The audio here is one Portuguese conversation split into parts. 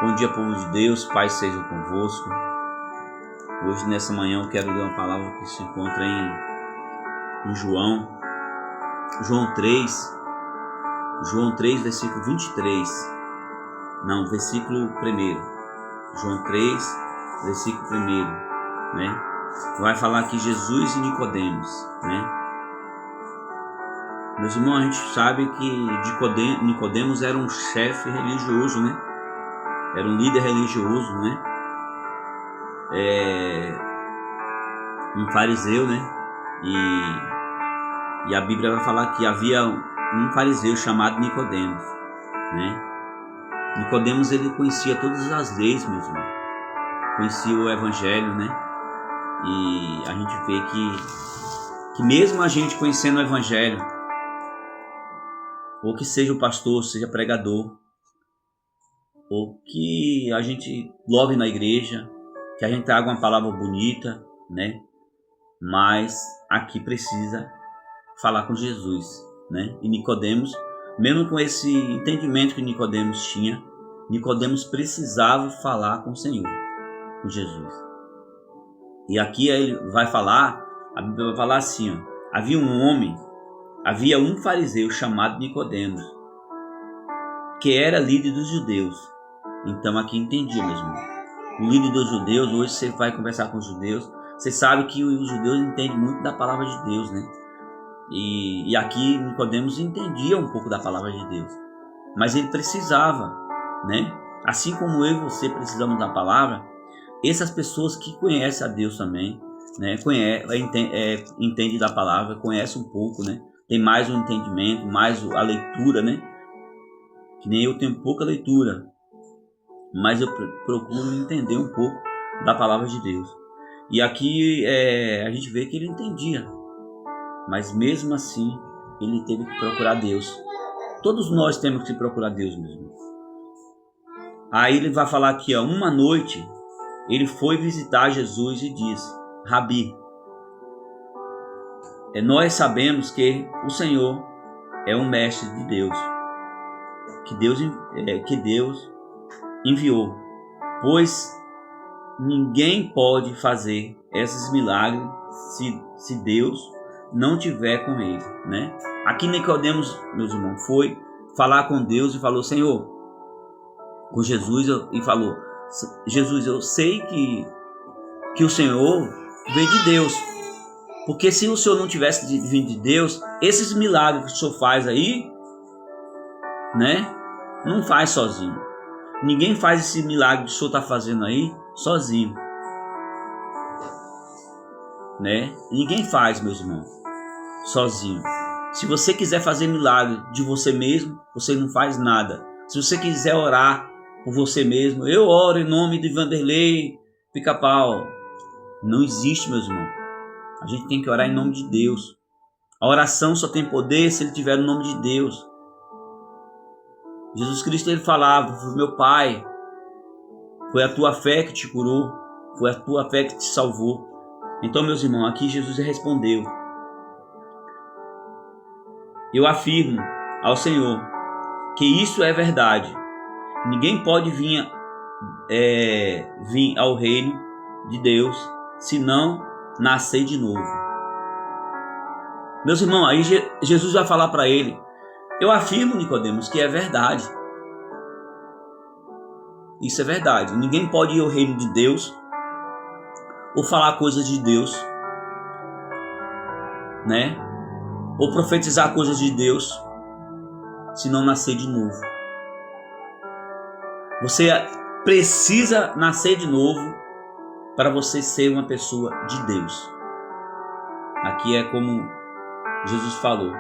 Bom dia, povo de Deus, paz seja convosco. Hoje, nessa manhã, eu quero ler uma palavra que se encontra em João 3, versículo 23. Não, versículo 1. João 3, versículo 1, né? Vai falar aqui Jesus e Nicodemos, né? Meus irmãos, a gente sabe que Nicodemos era um chefe religioso, né? Era um líder religioso, né? Um fariseu, né? E a Bíblia vai falar que havia um fariseu chamado Nicodemos, né? Nicodemos, ele conhecia todas as leis, meus irmãos. Conhecia o Evangelho, né? E a gente vê que mesmo a gente conhecendo o Evangelho, ou que seja o pastor, seja pregador, ou que a gente louve na igreja, que a gente traga uma palavra bonita, né? Mas aqui precisa falar com Jesus, né? E Nicodemos, mesmo com esse entendimento que Nicodemos tinha, Nicodemos precisava falar com o Senhor, com Jesus. E aqui ele vai falar, a Bíblia vai falar assim, ó, havia um fariseu chamado Nicodemos, que era líder dos judeus. Então aqui entendi, meu irmão. O líder dos judeus, hoje você vai conversar com os judeus, você sabe que os judeus entendem muito da palavra de Deus, né? E aqui Nicodemos entendia um pouco da palavra de Deus, mas ele precisava, né? Assim como eu e você precisamos da palavra, essas pessoas que conhecem a Deus também, né? Entende da palavra, conhece um pouco, né? Tem mais um entendimento, mais a leitura, né? Que nem eu tenho pouca leitura, mas eu procuro entender um pouco da palavra de Deus. E aqui a gente vê que ele entendia, mas mesmo assim ele teve que procurar Deus. Todos nós temos que procurar Deus mesmo. Aí ele vai falar aqui, ó, uma noite ele foi visitar Jesus e disse: Rabi, nós sabemos que o Senhor é um mestre de Deus, que Deus enviou, pois ninguém pode fazer esses milagres se Deus não tiver com ele, né? Aqui Nicodemos, meus irmãos, foi falar com Deus e falou: Senhor, com Jesus, e falou: Jesus, eu sei que o Senhor veio de Deus, porque se o Senhor não tivesse vindo de Deus, esses milagres que o Senhor faz aí, né? Não faz sozinho. Ninguém faz esse milagre que o Senhor está fazendo aí sozinho, né? Ninguém faz, meus irmãos, sozinho. Se você quiser fazer milagre de você mesmo, você não faz nada. Se você quiser orar por você mesmo, eu oro em nome de Vanderlei Pica-Pau. Não existe, meus irmãos. A gente tem que orar em nome de Deus. A oração só tem poder se ele tiver no nome de Deus. Jesus Cristo, ele falava: meu Pai, foi a tua fé que te curou, foi a tua fé que te salvou. Então, meus irmãos, aqui Jesus respondeu: eu afirmo ao Senhor que isso é verdade. Ninguém pode vir ao reino de Deus se não nascer de novo. Meus irmãos, aí Jesus vai falar para ele: eu afirmo, Nicodemos, que é verdade. Isso é verdade. Ninguém pode ir ao reino de Deus ou falar coisas de Deus, né? Ou profetizar coisas de Deus se não nascer de novo. Você precisa nascer de novo para você ser uma pessoa de Deus. Aqui é como Jesus falou.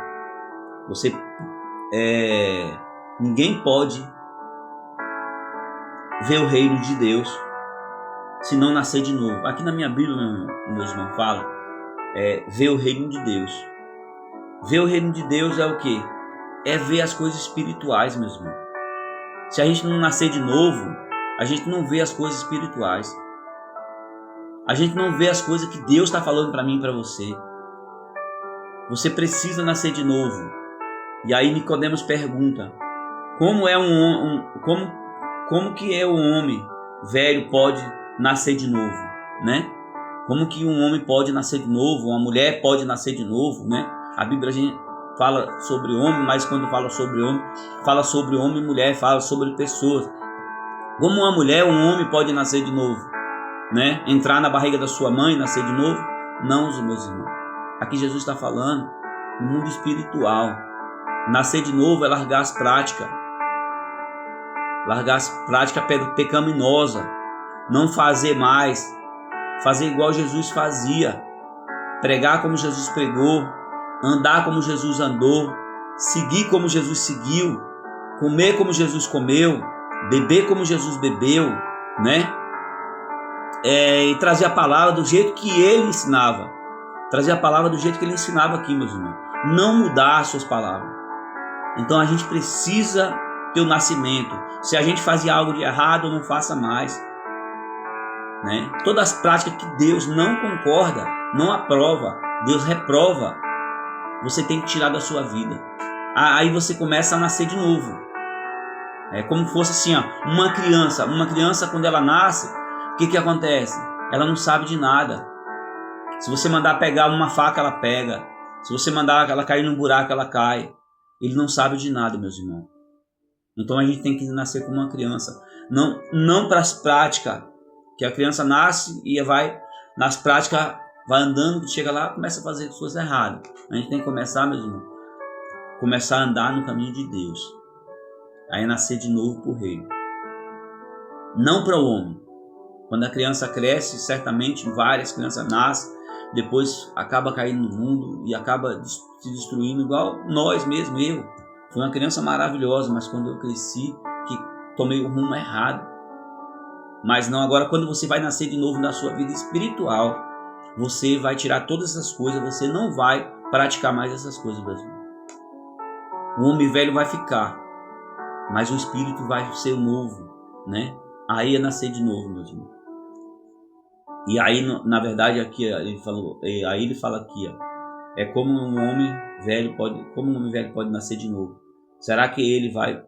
Ninguém pode ver o reino de Deus se não nascer de novo. Aqui na minha Bíblia, meus irmãos, fala ver o reino de Deus. Ver o reino de Deus é o quê? É ver as coisas espirituais, meus irmãos. Se a gente não nascer de novo, a gente não vê as coisas espirituais. A gente não vê as coisas que Deus está falando para mim e para você. Você precisa nascer de novo. E aí Nicodemos pergunta: como como que o homem velho pode nascer de novo, né? Como que um homem pode nascer de novo, uma mulher pode nascer de novo, né? A Bíblia, a gente fala sobre homem, mas quando fala sobre homem e mulher, fala sobre pessoas. Como uma mulher, um homem pode nascer de novo, né? Entrar na barriga da sua mãe, nascer de novo? Não, meus irmãos. Aqui Jesus está falando no mundo espiritual. Nascer de novo é largar as práticas pecaminosas, não fazer mais, fazer igual Jesus fazia, pregar como Jesus pregou, andar como Jesus andou, seguir como Jesus seguiu, comer como Jesus comeu, beber como Jesus bebeu, né? E trazer a palavra do jeito que ele ensinava, aqui, meus irmãos. Não mudar as suas palavras. Então a gente precisa ter o nascimento. Se a gente fazia algo de errado, não faça mais, né? Todas as práticas que Deus não concorda, não aprova, Deus reprova, você tem que tirar da sua vida. Aí você começa a nascer de novo. É como fosse assim, ó, uma criança quando ela nasce, o que acontece? Ela não sabe de nada. Se você mandar pegar uma faca, ela pega. Se você mandar ela cair num buraco, ela cai. Ele não sabe de nada, meus irmãos. Então a gente tem que nascer como uma criança. Não para as práticas, que a criança nasce e vai nas práticas, vai andando, chega lá, começa a fazer coisas erradas. A gente tem que começar, meus irmãos, começar a andar no caminho de Deus. Aí nascer de novo para o reino. Não para o homem. Quando a criança cresce, certamente várias crianças nascem, depois acaba caindo no mundo e acaba se destruindo, igual nós mesmo, eu. Fui uma criança maravilhosa, mas quando eu cresci, que tomei o rumo errado. Mas não, agora quando você vai nascer de novo na sua vida espiritual, você vai tirar todas essas coisas, você não vai praticar mais essas coisas, Brasil. O homem velho vai ficar, mas o espírito vai ser novo, né? Aí é nascer de novo, meus irmãos. E aí, na verdade, aqui ele fala aqui, ó, é como um homem velho pode nascer de novo. Será que ele vai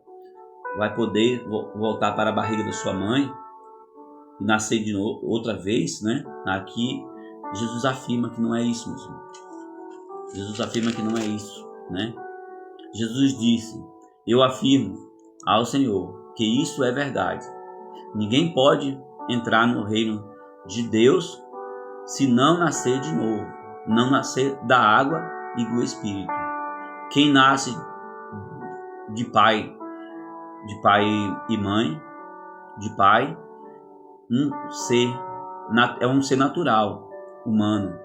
poder voltar para a barriga da sua mãe e nascer de novo outra vez, né? Aqui Jesus afirma que não é isso, meus irmãos. Jesus afirma que não é isso, né? Jesus disse: eu afirmo ao Senhor que isso é verdade. Ninguém pode entrar no reino de Deus se não nascer de novo, não nascer da água e do Espírito. Quem nasce de pai e mãe, é um ser natural, humano.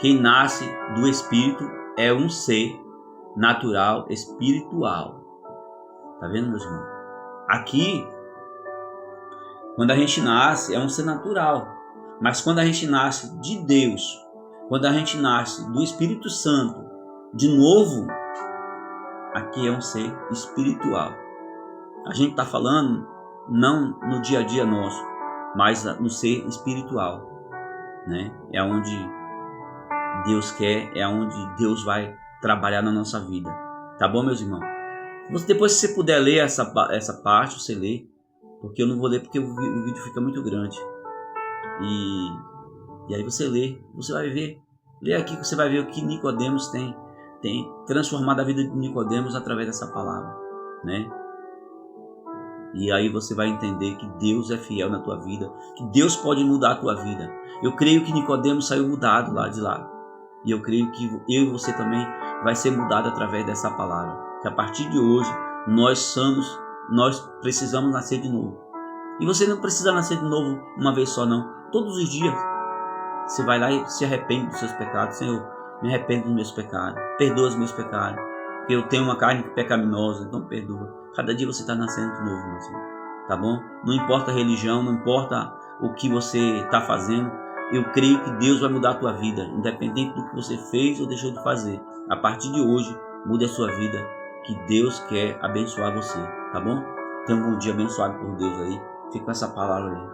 Quem nasce do Espírito é um ser natural, espiritual. Tá vendo, meus irmãos? Aqui, quando a gente nasce, é um ser natural. Mas quando a gente nasce de Deus, quando a gente nasce do Espírito Santo, de novo, aqui é um ser espiritual. A gente está falando não no dia a dia nosso, mas no ser espiritual, né? É onde Deus quer, é onde Deus vai trabalhar na nossa vida. Tá bom, meus irmãos? Depois, se você puder ler essa parte, você lê, porque eu não vou ler porque o vídeo fica muito grande. E aí você lê, você vai ver. Lê aqui que você vai ver o que Nicodemos tem transformado a vida de Nicodemos através dessa palavra, né? E aí você vai entender que Deus é fiel na tua vida, que Deus pode mudar a tua vida. Eu creio que Nicodemos saiu mudado lá de lá. E eu creio que eu e você também vai ser mudado através dessa palavra. Que a partir de hoje nós precisamos nascer de novo. E você não precisa nascer de novo uma vez só, não. Todos os dias você vai lá e se arrepende dos seus pecados. Senhor, me arrependo dos meus pecados. Perdoa os meus pecados. Porque eu tenho uma carne pecaminosa, então perdoa. Cada dia você está nascendo de novo, meu Senhor. Tá bom? Não importa a religião, não importa o que você está fazendo. Eu creio que Deus vai mudar a tua vida, independente do que você fez ou deixou de fazer. A partir de hoje, mude a sua vida, que Deus quer abençoar você, tá bom? Tenha um bom dia abençoado por Deus aí. Fique com essa palavra aí.